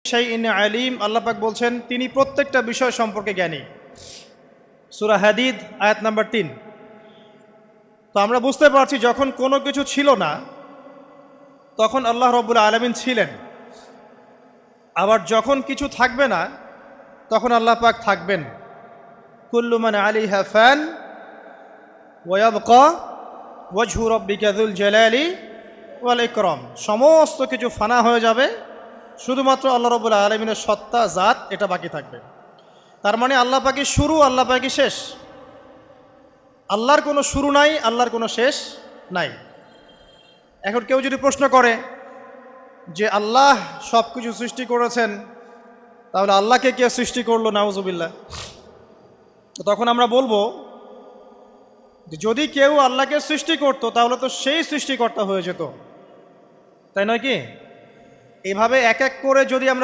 শাইইন আলিম, আল্লাহ পাক বলছেন তিনি প্রত্যেকটা বিষয় সম্পর্কে জ্ঞানী। সূরা হাদিদ আয়াত নাম্বার 3। তো আমরা বুঝতে পারছি যখন কোনো কিছু ছিল না তখন আল্লাহ রাব্বুল আলামিন ছিলেন, আবার যখন কিছু থাকবে না তখন আল্লাহ পাক থাকবেন। কুল্লু মান আলাইহা ফান ওয়া ইয়াবকা ওয়াজহু রাব্বিকা যুল জালালি ওয়াল ইকরাম। সমস্ত কিছু ফানা হয়ে যাবে, শুধুমাত্র আল্লাহ রাব্বুল আলামিনের সত্তা জাত এটা বাকি থাকবে। তার মানে আল্লাহ পাকই শুরু, আল্লাহ পাকই শেষ। আল্লাহর কোনো শুরু নাই, আল্লাহর কোনো শেষ নাই। এখন কেউ যদি প্রশ্ন করে যে আল্লাহ সব কিছু সৃষ্টি করেছেন, তাহলে আল্লাহকে কে সৃষ্টি করলো, নাউজুবিল্লাহ। তো তখন আমরা বলবো যে যদি কেউ আল্লাহকে সৃষ্টি করতো তাহলে তো সেই সৃষ্টিকর্তা হয়ে যেত, তাই নয় কি? এভাবে এক এক করে যদি আমরা